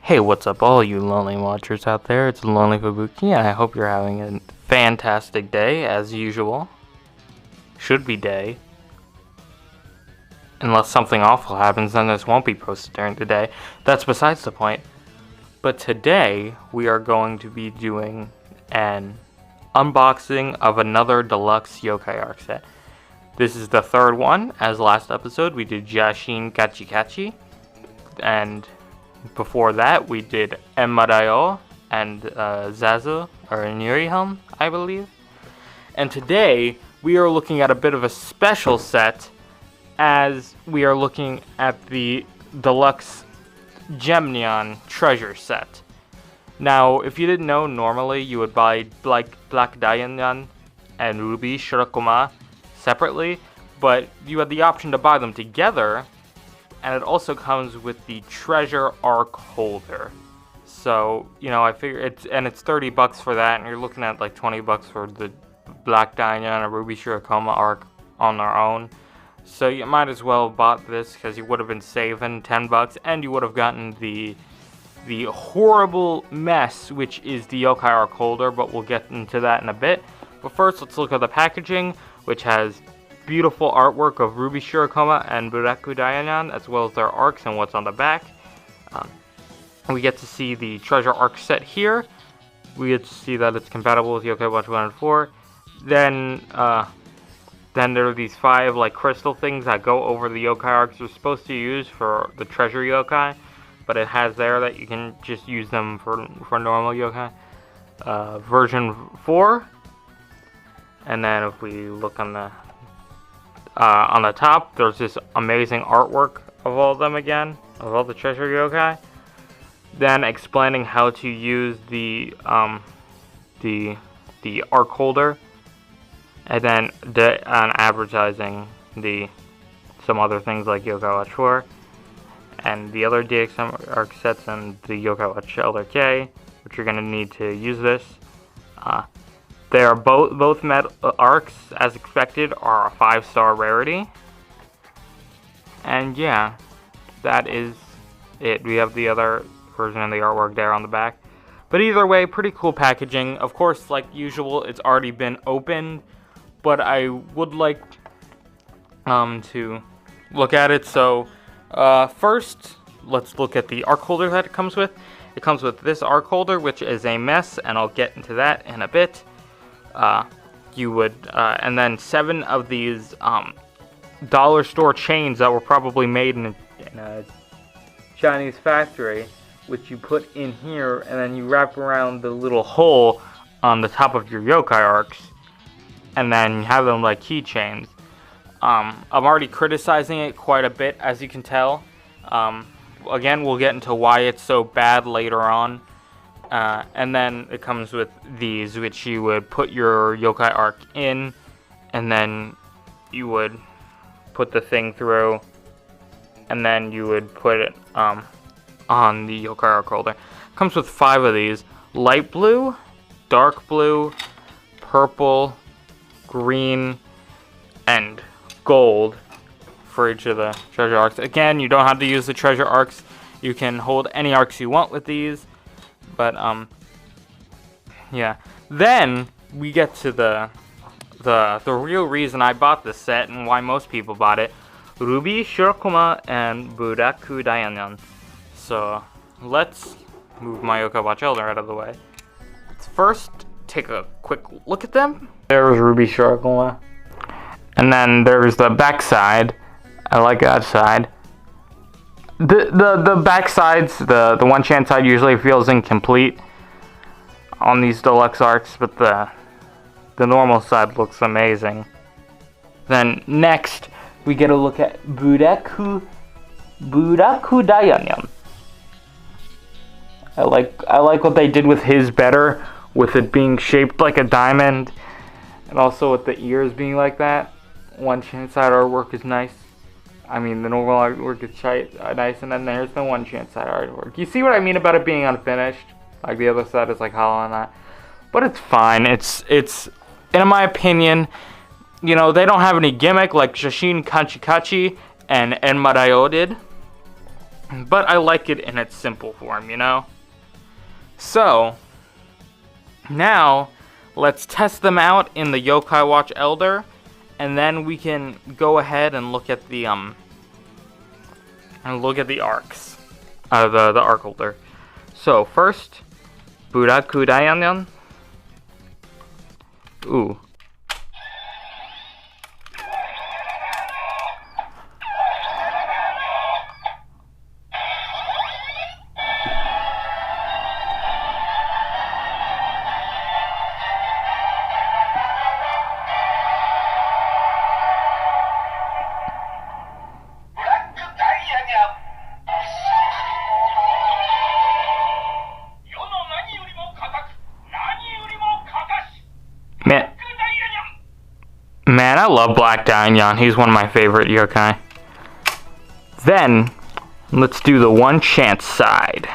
Hey, what's up all you lonely watchers out there? It's Lonely Kabuki, and I hope you're having a fantastic day, as usual. Should be day. Unless something awful happens, then this won't be posted during the day. That's besides the point. But today, we are going to be doing an unboxing of another deluxe YoKai Ark set. This is the third one. As last episode, we did Jashin Kachikachi, and before that, we did Enmadayo and Zazu, or Nurihelm, I believe. And today, we are looking at a bit of a special set, as we are looking at the deluxe Gemnion treasure set. Now, if you didn't know, normally you would buy Black Diamond and Ruby Shirakuma separately, but you had the option to buy them together. And it also comes with the treasure Ark Holder. So, you know, I figure it's 30 bucks for that, and you're looking at like 20 bucks for the Black Diamond and a Ruby Shirakoma Ark on their own. So you might as well have bought this, because you would have been saving 10 bucks, and you would have gotten the horrible mess, which is the YoKai Ark Holder, but we'll get into that in a bit. But first, let's look at the packaging, which has beautiful artwork of Ruby Shirakoma and Buraku Dayanyan, as well as their arcs and what's on the back. We get to see the treasure arc set here. We get to see that it's compatible with YoKai Watch 1 and 4. Then there are these 5 like crystal things that go over the YoKai arcs you're supposed to use for the treasure yokai, but it has there that you can just use them for normal yokai. Version 4. And then if we look on the top, there's this amazing artwork of all of them again, of all the treasure yokai. Then explaining how to use the Ark Holder, and then advertising some other things like YoKai Watch 4 and the other DXM Arc sets and the YoKai Watch Elder K, which you're gonna need to use this. They are both arcs, as expected, are a 5-star rarity. And yeah, that is it. We have the other version of the artwork there on the back. But either way, pretty cool packaging. Of course, like usual, it's already been opened, but I would like to look at it. So first, let's look at the Ark Holder that it comes with. It comes with this Ark Holder, which is a mess, and I'll get into that in a bit. And then 7 of these dollar store chains that were probably made in a Chinese factory, which you put in here, and then you wrap around the little hole on the top of your yokai arcs, and then you have them like keychains. I'm already criticizing it quite a bit, as you can tell. Again, we'll get into why it's so bad later on. And then it comes with these, which you would put your yokai arc in, and then you would put the thing through, and then you would put it on the YoKai Ark Holder. Comes with 5 of these: light blue, dark blue, purple, green, and gold for each of the treasure arcs. Again, you don't have to use the treasure arcs. You can hold any arcs you want with these. But yeah. Then we get to the real reason I bought this set and why most people bought it: Ruby Shirakuma and Buraku Dayanyan. So let's move my YoKai Watch Elder out of the way. Let's first take a quick look at them. There's Ruby Shirakuma, and then there's the back side. I like that side. The back sides, the one chant side usually feels incomplete on these deluxe arcs, but the normal side looks amazing. Then next, we get a look at Buraku Dayanyan. I like what they did with his better, with it being shaped like a diamond, and also with the ears being like that. One chant side artwork is nice. I mean, the normal artwork is nice, and then there's the one chant side artwork. You see what I mean about it being unfinished? Like, the other side is like hollow on that. But it's fine. It's in my opinion, you know, they don't have any gimmick like Jashin Kachikachi and Enmadayo did. but I like it in its simple form, you know? So, now, let's test them out in the YoKai Watch Elder, and then we can go ahead and look at the, arcs. The Ark Holder. So, first, Buraku Dayanyan. Ooh. Man, I love Black Dainyan. He's one of my favorite yokai. Then, let's do the one chance side.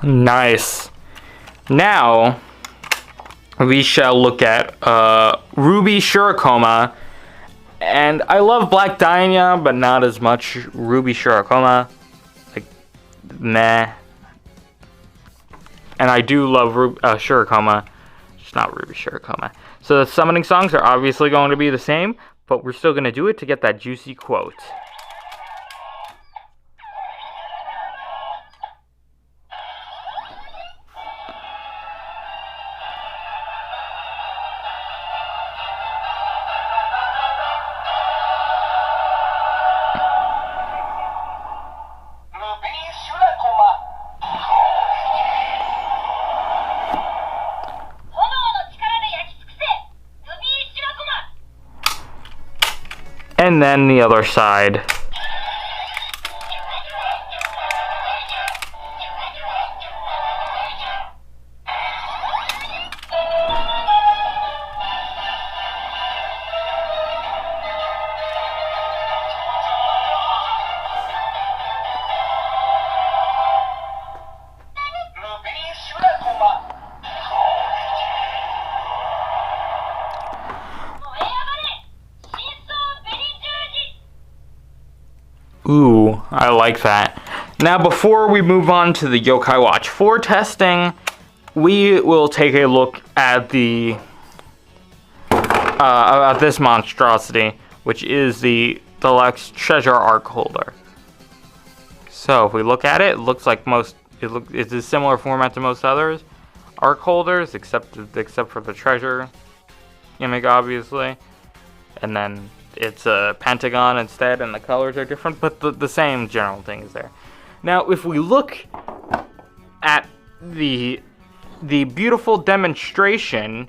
Nice. Now, we shall look at Ruby Shirokoma. And I love Black Dainyan, but not as much Ruby Shirokoma. Like, meh. And I do love Shirokoma, just not Ruby Shirokoma. So the summoning songs are obviously going to be the same, but we're still going to do it to get that juicy quote. And then the other side. Ooh, I like that. Now, before we move on to the YoKai Watch 4 testing, we will take a look at the this monstrosity, which is the Deluxe Treasure Ark Holder. So, if we look at it, it looks like it's a similar format to most others Ark Holders, except for the treasure gimmick, obviously, and then it's a pentagon instead, and the colors are different, but the same general thing is there. Now, if we look at the beautiful demonstration,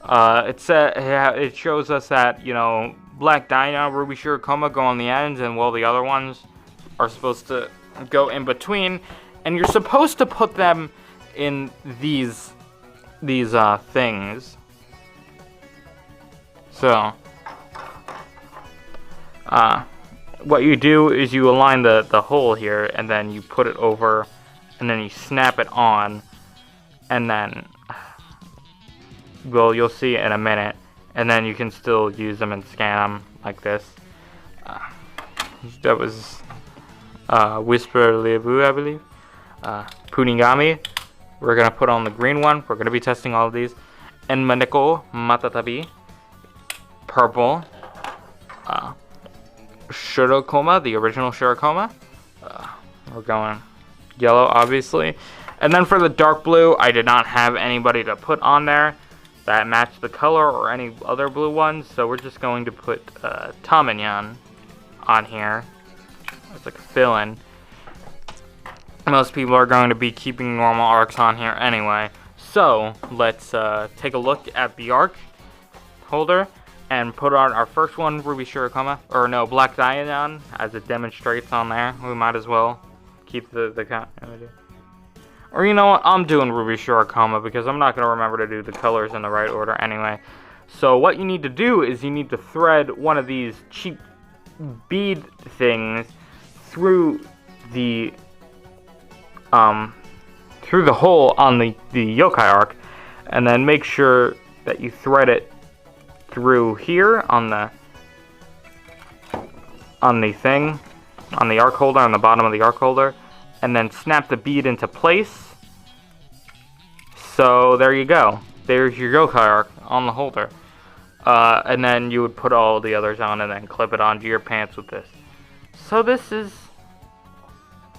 it shows us that, you know, Black Dainyan, Ruby Shirokoma go on the ends, and while the other ones are supposed to go in between, and you're supposed to put them in these things. So, what you do is you align the hole here, and then you put it over, and then you snap it on, and then, well, you'll see in a minute, and then you can still use them and scan them like this. That was Whisper Lebu, I believe. Punigami, we're gonna put on the green one. We're gonna be testing all of these. And Maneko Matatabi, purple. Shirokoma, the original Shirokoma. We're going yellow, obviously. And then for the dark blue, I did not have anybody to put on there that matched the color or any other blue ones, so we're just going to put Tamanyan on here. It's like a fill-in. Most people are going to be keeping normal arcs on here anyway. So, let's take a look at the Ark Holder and put on our first one, Ruby Shirokoma, or no, Black Dainyan, as it demonstrates on there. We might as well keep the continuity. Or you know what, I'm doing Ruby Shurikoma because I'm not going to remember to do the colors in the right order anyway. So what you need to do is you need to thread one of these cheap bead things through the hole on the YoKai Ark, and then make sure that you thread it through here on the thing, on the Ark Holder, on the bottom of the Ark Holder, and then snap the bead into place. So there you go. There's your YoKai Ark on the holder. And then you would put all the others on and then clip it onto your pants with this. So this is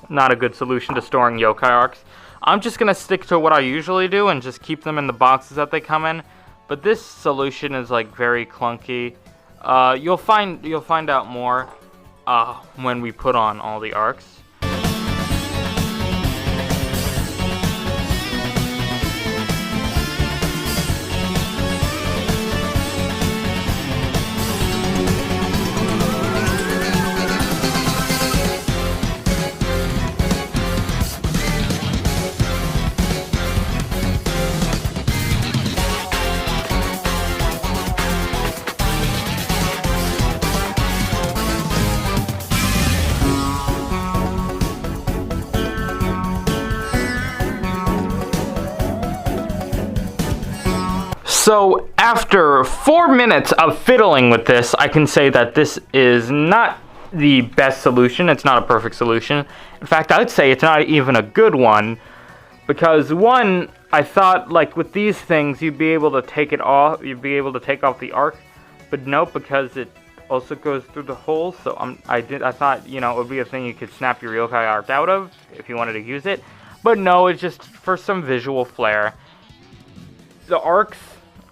not a good solution to storing YoKai Arks. I'm just going to stick to what I usually do and just keep them in the boxes that they come in. But this solution is like very clunky. You'll find out more when we put on all the arcs. So after 4 minutes of fiddling with this, I can say that this is not the best solution. It's not a perfect solution. In fact, I would say it's not even a good one, because one, I thought like with these things you'd be able to take it off, you'd be able to take off the arc, but nope, because it also goes through the hole. So I thought, you know, it would be a thing you could snap your YoKai Ark out of if you wanted to use it, but no, it's just for some visual flair. The arcs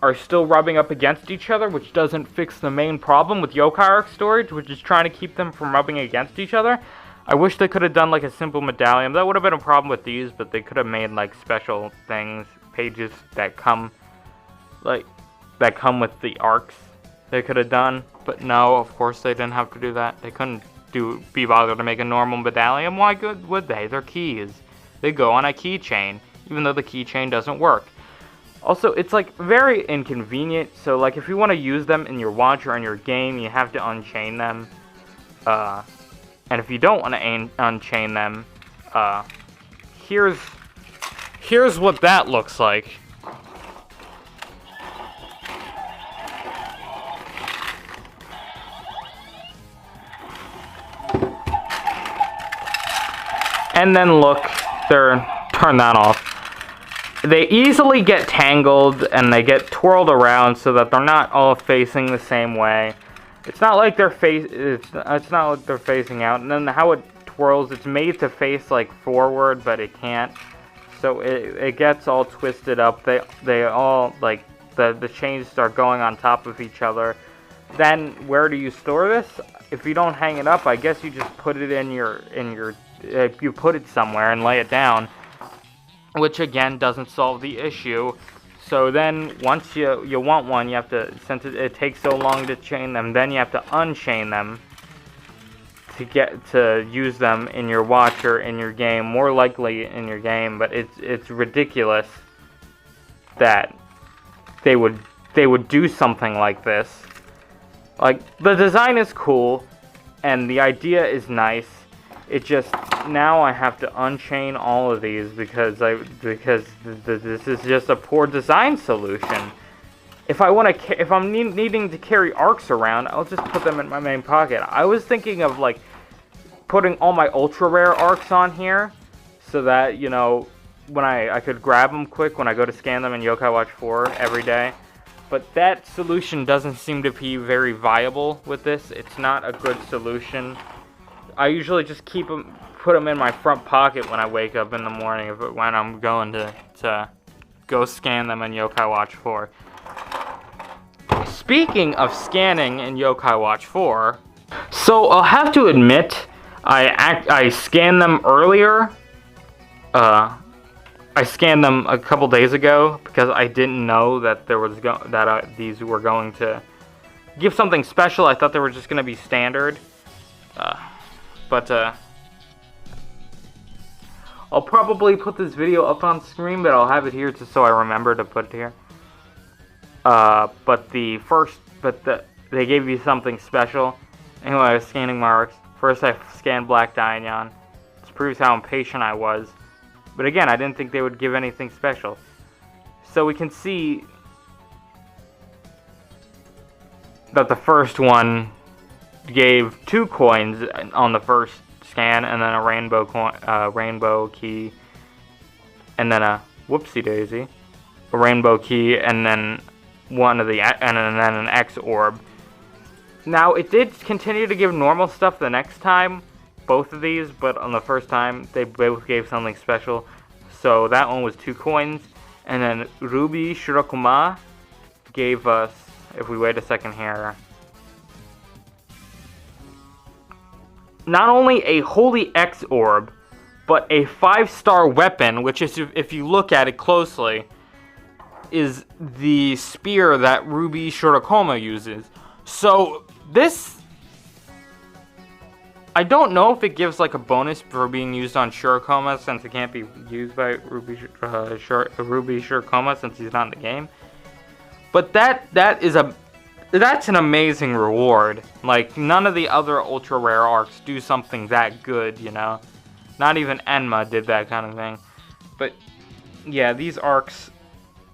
are still rubbing up against each other, which doesn't fix the main problem with YoKai Ark storage, which is trying to keep them from rubbing against each other. I wish they could have done like a simple medallion. That would have been a problem with these, but they could have made like special things, pages that come with the arcs. They could have done, but no, of course they didn't have to do that. They couldn't be bothered to make a normal medallion. Why would they? They're keys. They go on a keychain, even though the keychain doesn't work. Also, it's like very inconvenient, so like if you want to use them in your watch or in your game, you have to unchain them. And if you don't want to unchain them, here's what that looks like. And then look, turn that off. They easily get tangled and they get twirled around so that they're not all facing the same way. It's not like they're it's not like they're facing out. And then how it twirls, it's made to face like forward, but it can't. So it gets all twisted up. They all like the chains start going on top of each other. Then where do you store this? If you don't hang it up, I guess you just put it in your you put it somewhere and lay it down. Which again doesn't solve the issue. So then once you want one, you have to, since it takes so long to chain them, then you have to unchain them to get to use them in your watch or in your game, more likely in your game. But it's ridiculous that they would do something like this. Like, the design is cool and the idea is nice. It just, now I have to unchain all of these because this is just a poor design solution. If I'm needing to carry arcs around, I'll just put them in my main pocket. I was thinking of like putting all my ultra rare arcs on here so that, you know, when I could grab them quick when I go to scan them in YoKai Watch 4 every day. But that solution doesn't seem to be very viable with this. It's not a good solution. I usually just put them in my front pocket when I wake up in the morning when I'm going to go scan them in YoKai Watch 4. Speaking of scanning in YoKai Watch 4, so I'll have to admit, I scanned them earlier. I scanned them a couple days ago because I didn't know that these were going to give something special. I thought they were just going to be standard. But I'll probably put this video up on screen, but I'll have it here just so I remember to put it here. They gave you something special. Anyway, I was scanning marks. First I scanned Black Dinon. This proves how impatient I was. But again, I didn't think they would give anything special. So we can see that the first one gave 2 coins on the first scan, and then a rainbow key, and then a whoopsie daisy, a rainbow key, and then then an X orb. Now it did continue to give normal stuff the next time, both of these, but on the first time they both gave something special. So that one was 2 coins, and then Ruby Shirokuma gave us, if we wait a second here, not only a Holy X Orb, but a 5-star weapon, which is, if you look at it closely, is the spear that Ruby Shirokuma uses. So this, I don't know if it gives like a bonus for being used on Shirokuma, since it can't be used by Ruby Shirokuma since he's not in the game. But that's an amazing reward. Like, none of the other ultra rare arcs do something that good, you know? Not even Enma did that kind of thing. But yeah, these arcs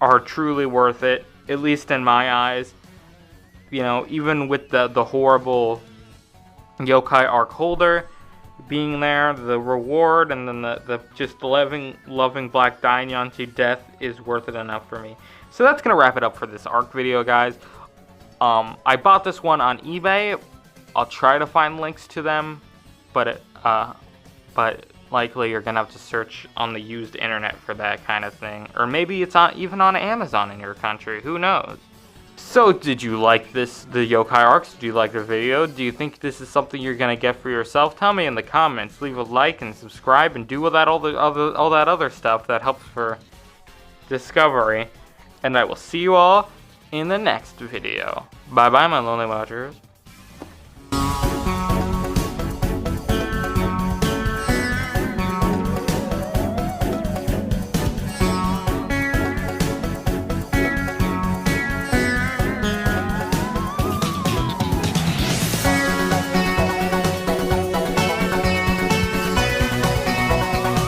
are truly worth it, at least in my eyes. You know, even with the horrible YoKai Ark Holder being there, the reward, and then the just loving Black Dinon to death is worth it enough for me. So that's gonna wrap it up for this Ark video, guys. I bought this one on eBay. I'll try to find links to them, but likely you're gonna have to search on the used internet for that kind of thing, or maybe it's even on Amazon in your country. Who knows? So, did you like the YoKai Arcs? Do you like the video? Do you think this is something you're gonna get for yourself? Tell me in the comments. Leave a like and subscribe and do all that other stuff that helps for discovery. And I will see you all in the next video. Bye bye, my lonely watchers.